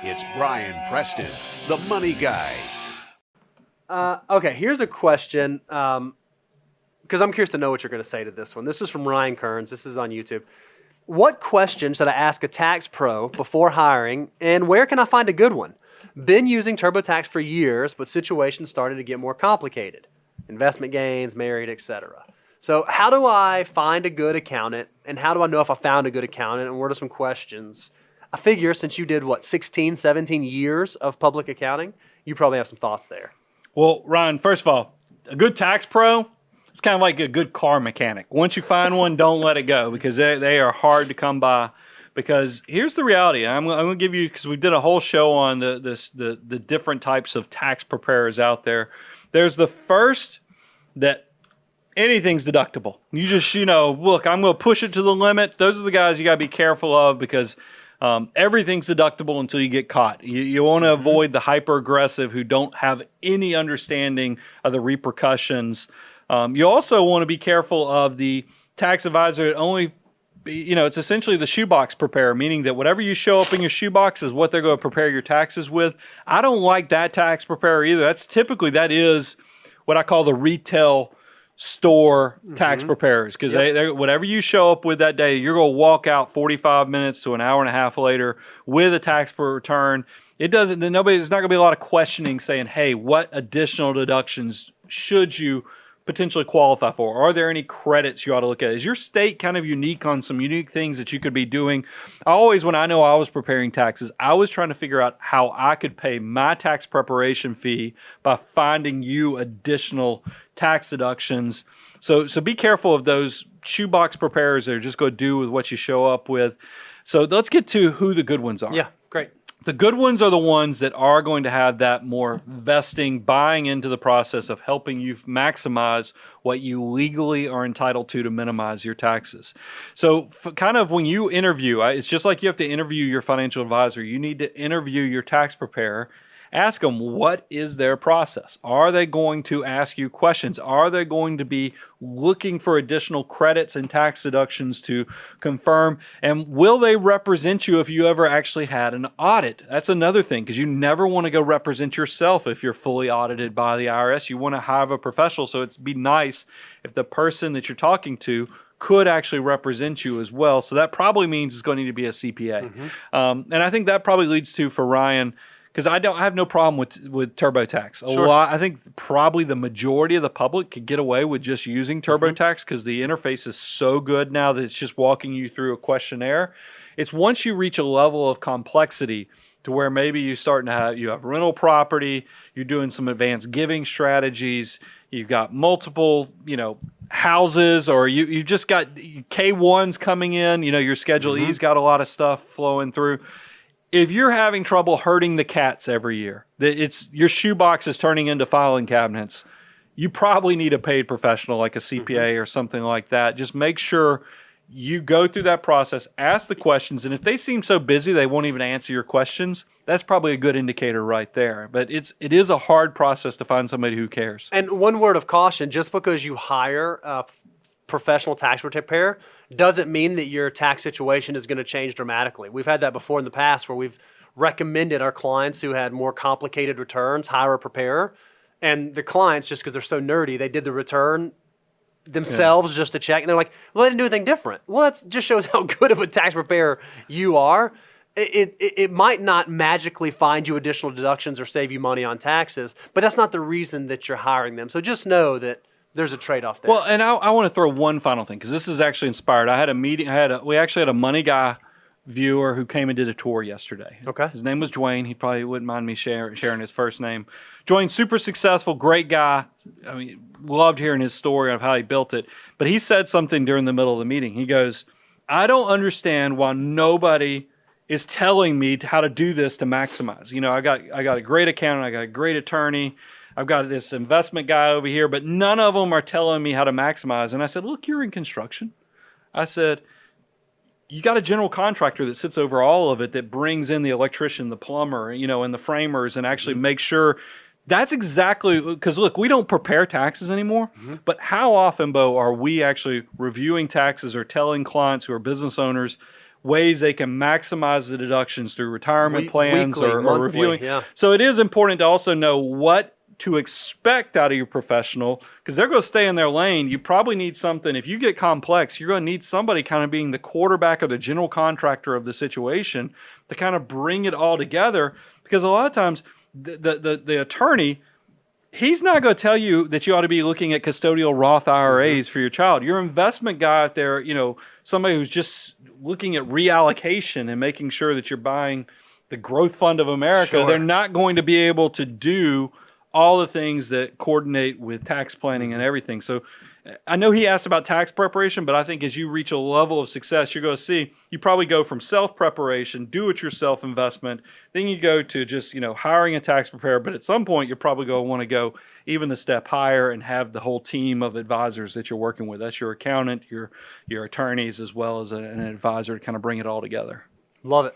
It's Brian Preston, the money guy. Okay, here's a question, because I'm curious to know what you're going to say to this one. This is from Ryan Kearns. This is on YouTube. What question should I ask a tax pro before hiring, and where can I find a good one? Been using TurboTax for years, but situations started to get more complicated. Investment gains, married, etc. So how do I find a good accountant, and how do I know if I found a good accountant, and what are some questions? I figure since you did, 16, 17 years of public accounting, you probably have some thoughts there. Well, Ryan, first of all, a good tax pro, it's kind of like a good car mechanic. Once you find one, don't let it go, because they are hard to come by. Because here's the reality. I'm going to give you, because we did a whole show on the different types of tax preparers out there. There's the first that anything's deductible. You just, look, I'm going to push it to the limit. Those are the guys you got to be careful of, because everything's deductible until you get caught. You want to avoid the hyper-aggressive who don't have any understanding of the repercussions. You also want to be careful of the tax advisor that only, it's essentially the shoebox preparer, meaning that whatever you show up in your shoebox is what they're going to prepare your taxes with. I don't like that tax preparer either. That is what I call the retail store tax preparers, because whatever you show up with that day, you're going to walk out 45 minutes to an hour and a half later with a tax return. There's not going to be a lot of questioning saying, hey, what additional deductions should you potentially qualify for? Are there any credits you ought to look at? Is your state kind of unique on some unique things that you could be doing? When I know I was preparing taxes, I was trying to figure out how I could pay my tax preparation fee by finding you additional tax deductions. So be careful of those shoebox preparers that are just going to do with what you show up with. So let's get to who the good ones are. Yeah, great. The good ones are the ones that are going to have that more vesting, buying into the process of helping you maximize what you legally are entitled to minimize your taxes. So kind of when you interview, it's just like you have to interview your financial advisor. You need to interview your tax preparer. Ask them, what is their process? Are they going to ask you questions? Are they going to be looking for additional credits and tax deductions to confirm? And will they represent you if you ever actually had an audit? That's another thing, because you never want to go represent yourself if you're fully audited by the IRS. You want to have a professional, so it'd be nice if the person that you're talking to could actually represent you as well. So that probably means it's going to need to be a CPA. And I think that probably leads to, for Ryan, because I have no problem with TurboTax. I think probably the majority of the public could get away with just using TurboTax because the interface is so good now that it's just walking you through a questionnaire. It's once you reach a level of complexity to where maybe you have rental property, you're doing some advanced giving strategies, you've got multiple, houses, or you just got K1s coming in, your Schedule E's got a lot of stuff flowing through. If you're having trouble herding the cats every year, your shoebox is turning into filing cabinets, you probably need a paid professional like a CPA or something like that. Just make sure you go through that process, ask the questions, and if they seem so busy they won't even answer your questions, that's probably a good indicator right there. But it is a hard process to find somebody who cares. And one word of caution, just because you hire a professional tax preparer doesn't mean that your tax situation is going to change dramatically. We've had that before in the past where we've recommended our clients who had more complicated returns hire a preparer, and the clients, just because they're so nerdy, they did the return themselves just to check, and they're like, well, they didn't do anything different. Well, that just shows how good of a tax preparer you are. It might not magically find you additional deductions or save you money on taxes, but that's not the reason that you're hiring them. So just know that there's a trade-off there. Well, and I want to throw one final thing, because this is actually inspired. I had a meeting. We actually had a Money Guy viewer who came and did a tour yesterday. Okay. His name was Dwayne. He probably wouldn't mind me sharing his first name. Dwayne, super successful, great guy. I mean, loved hearing his story of how he built it. But he said something during the middle of the meeting. He goes, I don't understand why nobody is telling me how to do this to maximize. I got a great accountant. I got a great attorney. I've got this investment guy over here, but none of them are telling me how to maximize. And I said, look, you're in construction. I said, you got a general contractor that sits over all of it, that brings in the electrician, the plumber, and the framers, and actually makes sure. That's exactly, because look, we don't prepare taxes anymore, but how often, Bo, are we actually reviewing taxes or telling clients who are business owners, ways they can maximize the deductions through retirement plans weekly, or monthly, reviewing. yeah. So it is important to also know what to expect out of your professional, because they're going to stay in their lane. You probably need something. If you get complex, you're going to need somebody kind of being the quarterback or the general contractor of the situation to kind of bring it all together. Because a lot of times the attorney, he's not going to tell you that you ought to be looking at custodial Roth IRAs for your child. Your investment guy out there, somebody who's just looking at reallocation and making sure that you're buying the growth fund of America, Sure. they're not going to be able to do all the things that coordinate with tax planning and everything. So I know he asked about tax preparation, but I think as you reach a level of success, you're going to see you probably go from self-preparation, do-it-yourself investment, then you go to just, hiring a tax preparer. But at some point, you're probably going to want to go even a step higher and have the whole team of advisors that you're working with. That's your accountant, your attorneys, as well as an advisor to kind of bring it all together. Love it.